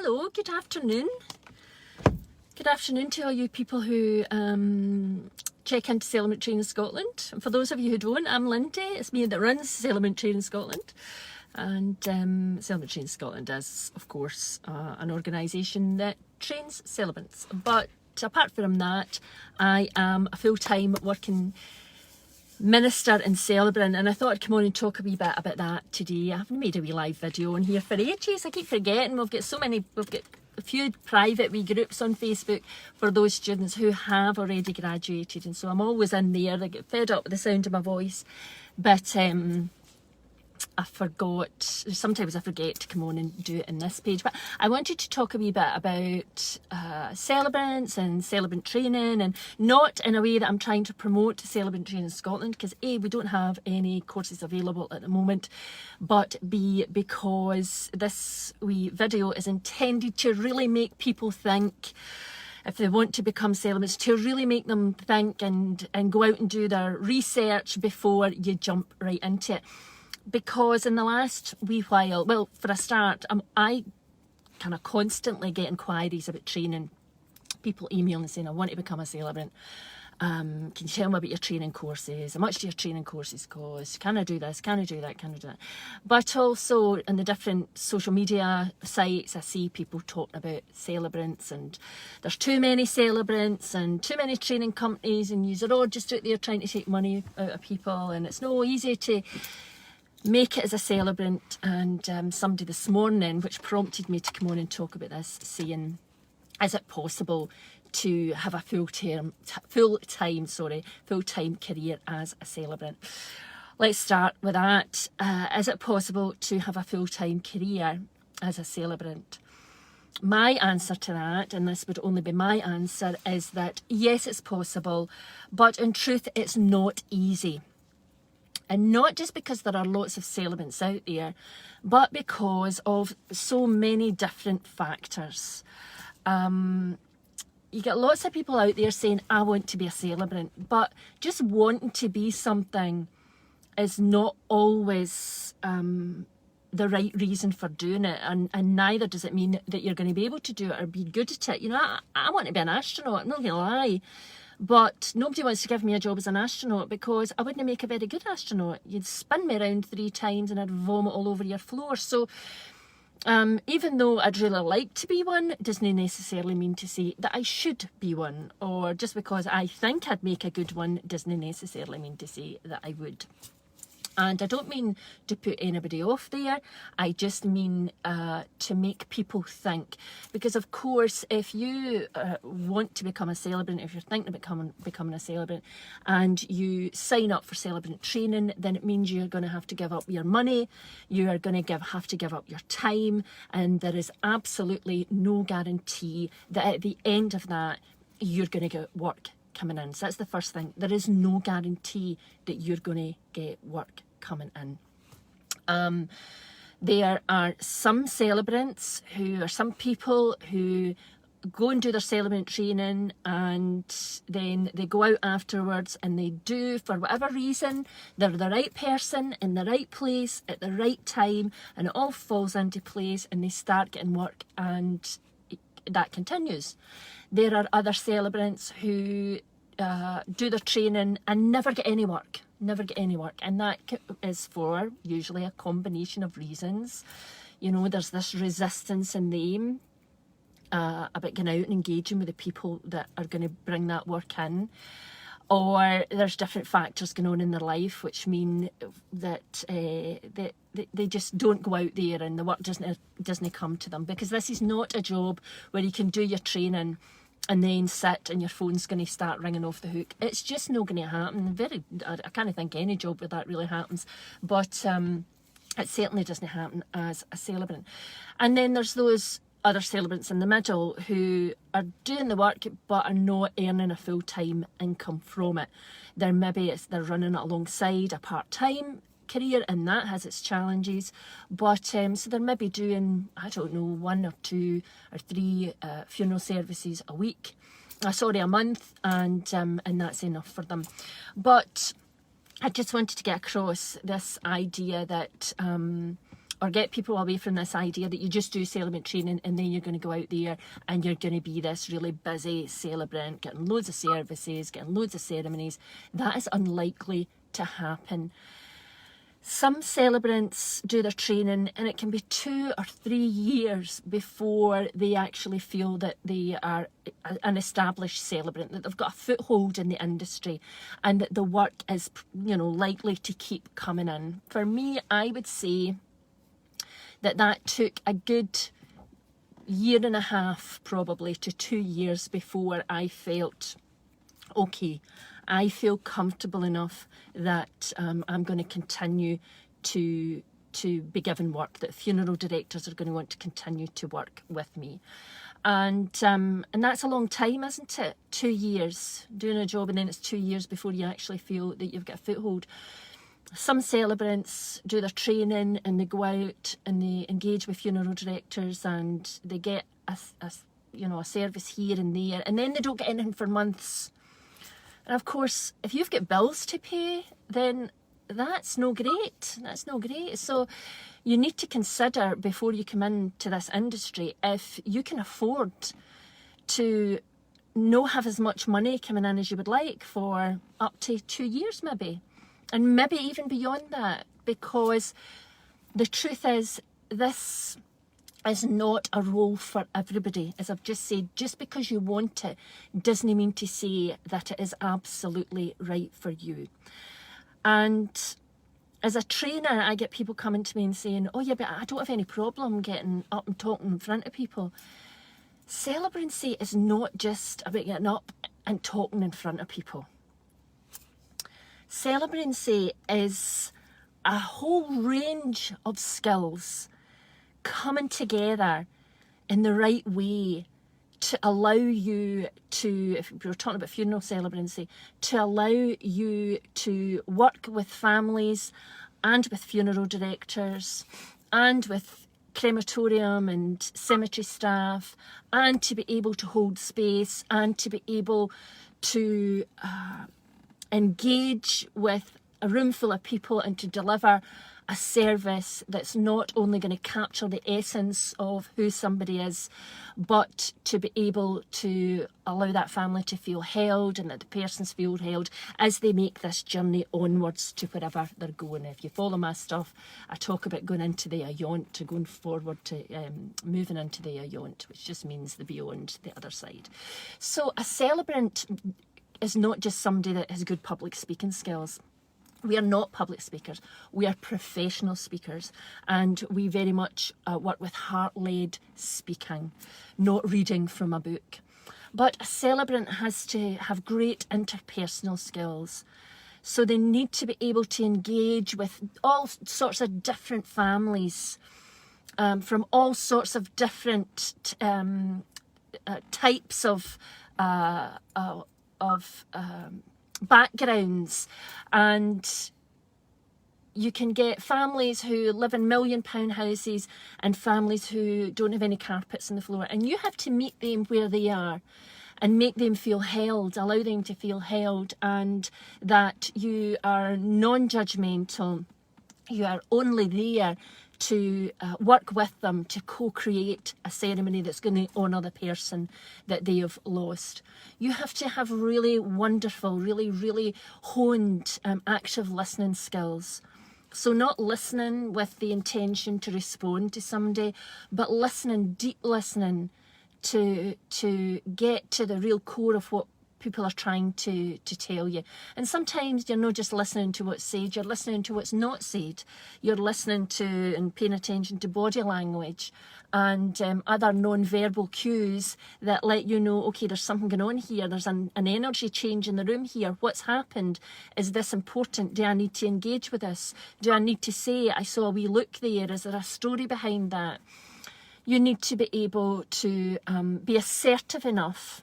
Hello, good afternoon. Good afternoon to all you people who check into Celebrant Training Scotland. And for those of you who don't, I'm Lindy. It's me that runs Celebrant Training Scotland. And Celebrant Training Scotland is, of course, an organisation that trains celebrants. But apart from that, I am a full-time working minister and celebrant, and I thought I'd come on and talk a wee bit about that today. I haven't made a wee live video on here for ages. I keep forgetting. We've got a few private wee groups on Facebook for those students who have already graduated, and so I'm always in there. I get fed up with the sound of my voice, but I forgot, sometimes I forget to come on and do it in this page. But I wanted to talk a wee bit about celebrants and celebrant training, and not in a way that I'm trying to promote Celebrant Training Scotland, because A, we don't have any courses available at the moment, but B, because this wee video is intended to really make people think, if they want to become celebrants, to really make them think and go out and do their research before you jump right into it. Because in the last wee while, well, for a start, I kind of constantly get inquiries about training. People emailing saying, I want to become a celebrant. Can you tell me about your training courses? How much do your training courses cost? Can I do this? Can I do that? Can I do that? But also in the different social media sites, I see people talking about celebrants, and there's too many celebrants and too many training companies, and you're all just out there trying to take money out of people, and it's no easy to make it as a celebrant. And somebody this morning, which prompted me to come on and talk about this, saying, is it possible to have a full-time career as a celebrant? Let's start with that. Is it possible to have a full-time career as a celebrant? My answer to that, and this would only be my answer, is that yes, it's possible, but in truth, it's not easy. And not just because there are lots of celebrants out there, but because of so many different factors. You get lots of people out there saying, I want to be a celebrant, but just wanting to be something is not always the right reason for doing it, and neither does it mean that you're going to be able to do it or be good at it. You know, I want to be an astronaut, I'm not going to lie. But nobody wants to give me a job as an astronaut, because I wouldn't make a very good astronaut. You'd spin me around 3 times and I'd vomit all over your floor. So even though I'd really like to be one, doesn't necessarily mean to say that I should be one. Or just because I think I'd make a good one doesn't necessarily mean to say that I would. And I don't mean to put anybody off there, I just mean to make people think. Because of course, if you want to become a celebrant, if you're thinking of becoming a celebrant, and you sign up for celebrant training, then it means you're going to have to give up your money, you are going to have to give up your time, and there is absolutely no guarantee that at the end of that, you're going to get work coming in. So that's the first thing. There is no guarantee that you're going to get work coming in. There are some celebrants some people who go and do their celebrant training, and then they go out afterwards and they do, for whatever reason, they're the right person in the right place at the right time, and it all falls into place and they start getting work, and that continues. There are other celebrants who do their training and never get any work, and that is for usually a combination of reasons. You know, there's this resistance in them about going out and engaging with the people that are going to bring that work in, or there's different factors going on in their life which mean that they just don't go out there and the work doesn't come to them, because this is not a job where you can do your training and then sit and your phone's going to start ringing off the hook. It's just not going to happen. I can't think any job where that really happens, but it certainly doesn't happen as a celebrant. And then there's those other celebrants in the middle who are doing the work but are not earning a full-time income from it. They're running it alongside a part-time career, and that has its challenges, but so they're maybe doing, I don't know, 1 or 2 or 3 funeral services a week, a month, and that's enough for them. But I just wanted to get across this idea that or get people away from this idea that you just do celebrant training and then you're going to go out there and you're going to be this really busy celebrant, getting loads of services, getting loads of ceremonies. That is unlikely to happen. Some celebrants do their training and it can be 2 or 3 years before they actually feel that they are an established celebrant, that they've got a foothold in the industry and that the work is, you know, likely to keep coming in. For me, I would say that took a good 1.5 years probably to 2 years before I felt, okay, I feel comfortable enough that I'm going to continue to be given work, that funeral directors are going to want to continue to work with me. And that's a long time, isn't it? 2 years doing a job, and then it's 2 years before you actually feel that you've got a foothold. Some celebrants do their training and they go out and they engage with funeral directors and they get a service here and there, and then they don't get anything for months. And of course, if you've got bills to pay, then that's no great. That's no great. So you need to consider before you come into this industry if you can afford to not have as much money coming in as you would like for up to 2 years maybe. And maybe even beyond that, because the truth is this is not a role for everybody. As I've just said, just because you want it doesn't mean to say that it is absolutely right for you. And as a trainer, I get people coming to me and saying, oh yeah, but I don't have any problem getting up and talking in front of people. Celebrancy is not just about getting up and talking in front of people. Celebrancy is a whole range of skills coming together in the right way to allow you to, if we're talking about funeral celebrancy, to allow you to work with families and with funeral directors and with crematorium and cemetery staff, and to be able to hold space and to be able to engage with a room full of people and to deliver a service that's not only going to capture the essence of who somebody is, but to be able to allow that family to feel held and that the persons feel held as they make this journey onwards to wherever they're going. If you follow my stuff, I talk about going into the ayont, to going forward to moving into the ayont, which just means the beyond, the other side. So a celebrant is not just somebody that has good public speaking skills. We are not public speakers, we are professional speakers, and we very much work with heart-led speaking, not reading from a book. But a celebrant has to have great interpersonal skills. So they need to be able to engage with all sorts of different families, from all sorts of different types of backgrounds, and you can get families who live in £1 million houses and families who don't have any carpets on the floor, and you have to meet them where they are and make them feel held, allow them to feel held, and that you are non-judgmental. You are only there to work with them to co-create a ceremony that's going to honour the person that they have lost. You have to have really wonderful, really honed active listening skills. So not listening with the intention to respond to somebody, but listening, deep listening, to get to the real core of what people are trying to tell you. And sometimes you're not just listening to what's said, you're listening to what's not said. You're listening to and paying attention to body language and other non-verbal cues that let you know, okay, there's something going on here, there's an energy change in the room here. What's happened? Is this important? Do I need to engage with this? Do I need to say, I saw a wee look there? Is there a story behind that? You need to be able to be assertive enough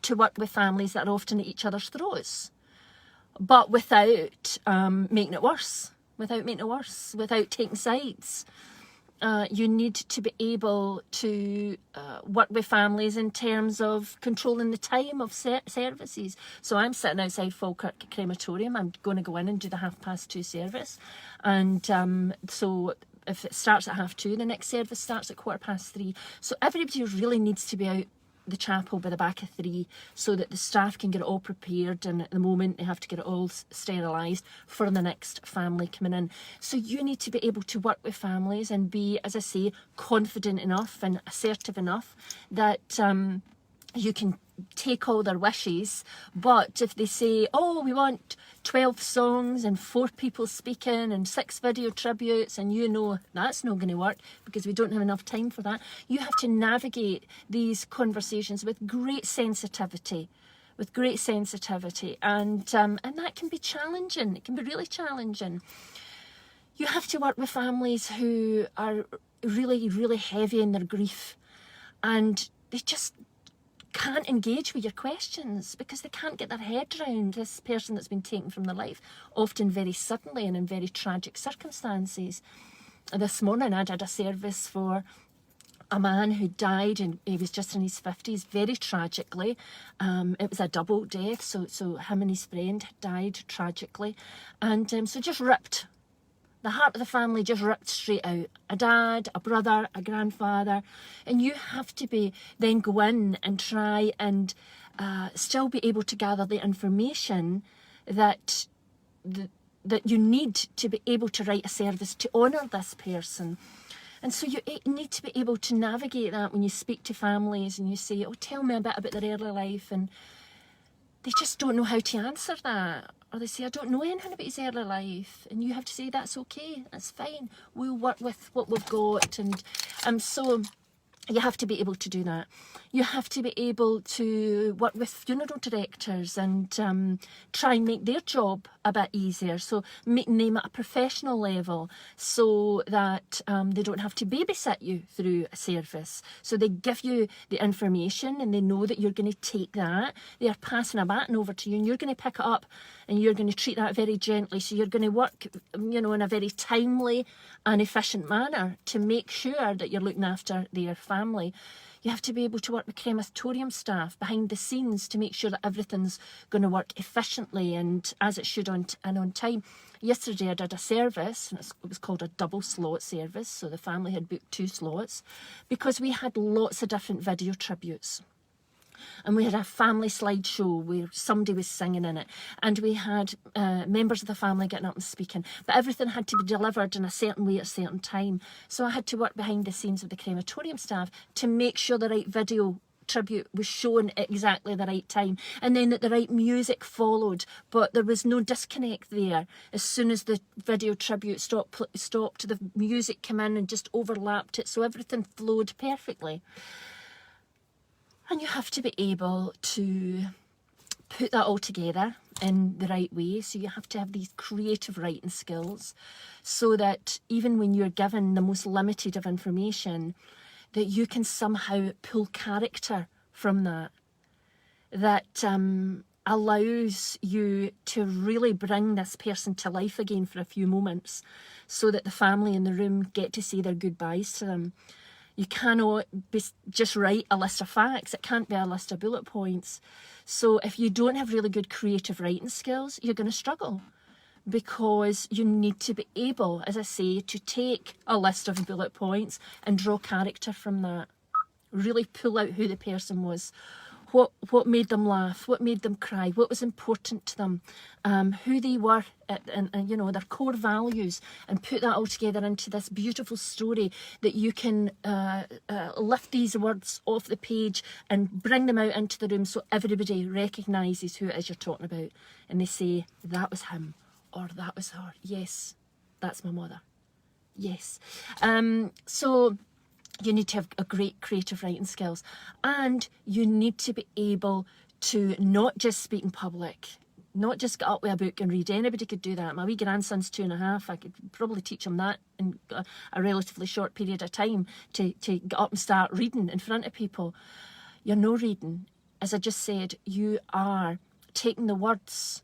to work with families that are often at each other's throats, but without making it worse, without taking sides. You need to be able to work with families in terms of controlling the time of services. So I'm sitting outside Falkirk Crematorium. I'm going to go in and do the 2:30 service. And so if it starts at 2:30, the next service starts at 3:15. So everybody really needs to be out the chapel by the back of 3 so that the staff can get it all prepared, and at the moment they have to get it all sterilised for the next family coming in. So you need to be able to work with families and be, as I say, confident enough and assertive enough that you can take all their wishes. But if they say, oh, we want 12 songs and 4 people speaking and 6 video tributes, and you know that's not going to work because we don't have enough time for that, you have to navigate these conversations with great sensitivity. And that can be challenging. It can be really challenging. You have to work with families who are really, really heavy in their grief, and they just can't engage with your questions because they can't get their head around this person that's been taken from their life, often very suddenly and in very tragic circumstances. This morning I did a service for a man who died, and he was just in his 50s, very tragically. It was a double death, so him and his friend had died tragically, and so just ripped. The heart of the family just ripped straight out. A dad, a brother, a grandfather. And you have to then go in and try and still be able to gather the information that you need to be able to write a service to honour this person. And so you need to be able to navigate that when you speak to families and you say, oh, tell me a bit about their early life. And they just don't know how to answer that. Or they say, I don't know anything about his early life. And you have to say, that's okay, that's fine. We'll work with what we've got. And so you have to be able to do that. You have to be able to work with funeral directors and try and make their job a bit easier. So making them at a professional level so that they don't have to babysit you through a service. So they give you the information and they know that you're going to take that. They are passing a baton over to you and you're going to pick it up and you're going to treat that very gently. So you're going to work, in a very timely and efficient manner to make sure that you're looking after their family. You have to be able to work with crematorium staff behind the scenes to make sure that everything's going to work efficiently and as it should and on time. Yesterday I did a service, and it was called a double slot service, so the family had booked 2 slots because we had lots of different video tributes. And we had a family slideshow where somebody was singing in it. And we had members of the family getting up and speaking. But everything had to be delivered in a certain way at a certain time. So I had to work behind the scenes with the crematorium staff to make sure the right video tribute was shown at exactly the right time, and then that the right music followed, but there was no disconnect there. As soon as the video tribute stopped, the music came in and just overlapped it, so everything flowed perfectly. And you have to be able to put that all together in the right way. So you have to have these creative writing skills so that even when you're given the most limited of information, that you can somehow pull character from that allows you to really bring this person to life again for a few moments so that the family in the room get to say their goodbyes to them. You cannot just write a list of facts. It can't be a list of bullet points. So if you don't have really good creative writing skills, you're going to struggle because you need to be able, as I say, to take a list of bullet points and draw character from that. Really pull out who the person was. What made them laugh, what made them cry, what was important to them, who they were, and their core values, and put that all together into this beautiful story that you can lift these words off the page and bring them out into the room so everybody recognises who it is you're talking about, and they say, that was him, or that was her. Yes, that's my mother. Yes. So you need to have a great creative writing skills, and you need to be able to not just speak in public, not just get up with a book and read. Anybody could do that. My wee grandson's 2.5. I could probably teach him that in a relatively short period of time to get up and start reading in front of people. You're no reading. As I just said, you are taking the words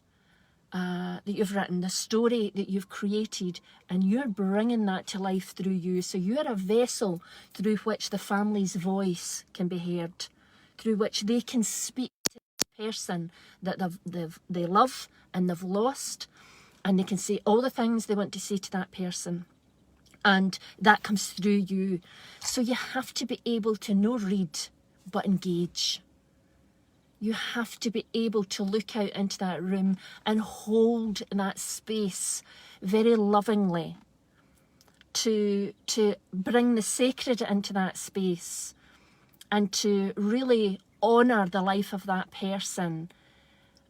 that you've written, the story that you've created, and you're bringing that to life through you. So you're a vessel through which the family's voice can be heard, through which they can speak to the person that they love and they've lost, and they can say all the things they want to say to that person. and that comes through you. So you have to be able to not read, but engage. You have to be able to look out into that room and hold that space very lovingly, to bring the sacred into that space, and to really honour the life of that person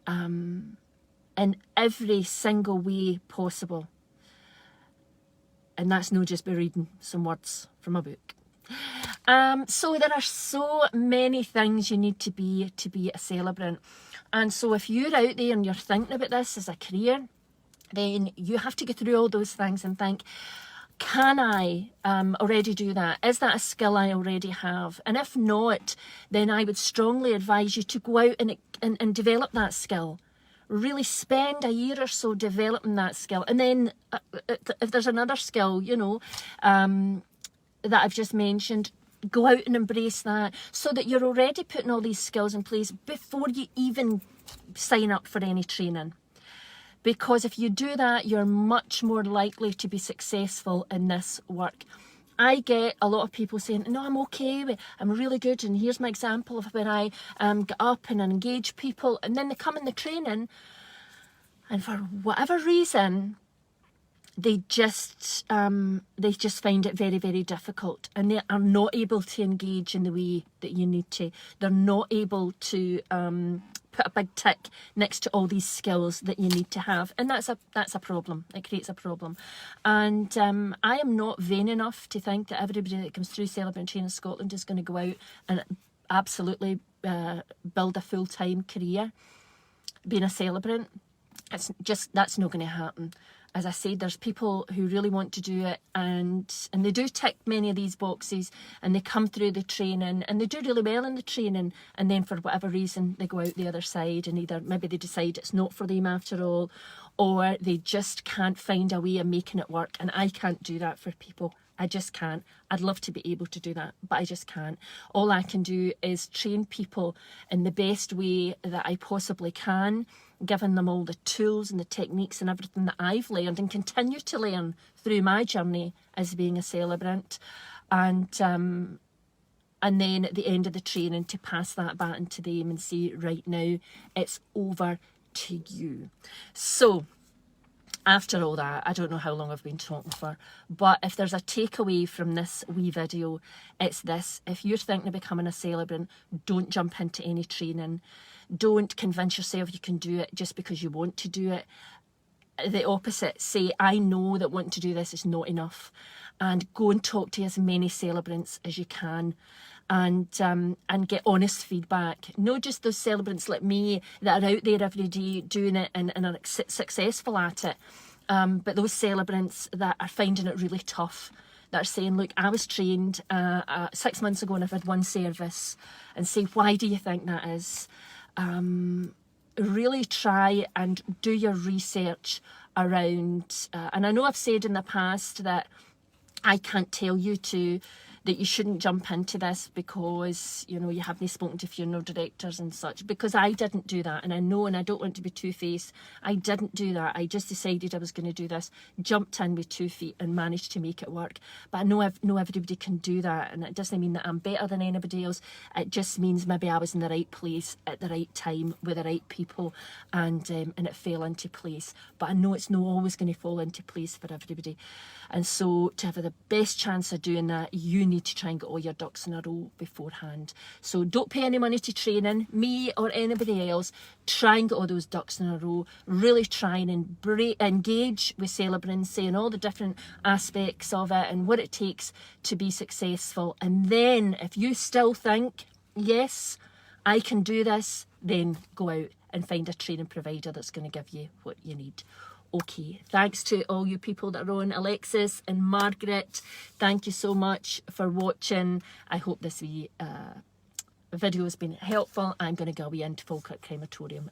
in every single way possible. And that's not just by reading some words from a book. So there are so many things you need to be a celebrant. And so if you're out there and you're thinking about this as a career, then you have to go through all those things and think, can I already do that? Is that a skill I already have? And if not, then I would strongly advise you to go out and develop that skill. Really spend a year or so developing that skill. And then if there's another skill, you know, that I've just mentioned, go out and embrace that, so that you're already putting all these skills in place before you even sign up for any training. Because if you do that, you're much more likely to be successful in this work. I get a lot of people saying, no, I'm okay, I'm really good, and here's my example of when I get up and engage people, and then they come in the training, and for whatever reason, they just find it very, very difficult, and they are not able to engage in the way that you need to. They're not able to put a big tick next to all these skills that you need to have, and that's a problem. It creates a problem. And I am not vain enough to think that everybody that comes through Celebrant Training Scotland is going to go out and absolutely build a full-time career being a celebrant. That's not going to happen. As I said, there's people who really want to do it, and they do tick many of these boxes, and they come through the training and they do really well in the training, and then for whatever reason they go out the other side, and either maybe they decide it's not for them after all, or they just can't find a way of making it work. And I can't do that for people. I just can't. I'd love to be able to do that, but I just can't. All I can do is train people in the best way that I possibly can, giving them all the tools and the techniques and everything that I've learned and continue to learn through my journey as being a celebrant. And then at the end of the training, to pass that baton to them and say, right now, it's over to you. So after all that, I don't know how long I've been talking for, but if there's a takeaway from this wee video, it's this: if you're thinking of becoming a celebrant, don't jump into any training. Don't convince yourself you can do it just because you want to do it. The opposite, say, I know that wanting to do this is not enough, and go and talk to as many celebrants as you can, and get honest feedback. Not just those celebrants like me that are out there every day doing it and are successful at it, but those celebrants that are finding it really tough, that are saying, look, I was trained 6 months ago and I've had one service, and say, why do you think that is? Really try and do your research around, and I know I've said in the past that I can't tell you that you shouldn't jump into this because, you know, you haven't spoken to funeral directors and such, because I didn't do that. And I know, and I don't want to be two-faced, I didn't do that. I just decided I was going to do this, jumped in with 2 feet and managed to make it work. But I know everybody can do that, and it doesn't mean that I'm better than anybody else. It just means maybe I was in the right place at the right time with the right people, and it fell into place. But I know it's not always going to fall into place for everybody. And so to have the best chance of doing that, you need to try and get all your ducks in a row beforehand. So don't pay any money to training, me or anybody else. Try and get all those ducks in a row. Really try and engage with celebrants, saying all the different aspects of it and what it takes to be successful. And then if you still think, yes, I can do this, then go out and find a training provider that's going to give you what you need. Okay, thanks to all you people that are on, Alexis and Margaret. Thank you so much for watching. I hope this video has been helpful. I'm going to go away into Falkirk Crematorium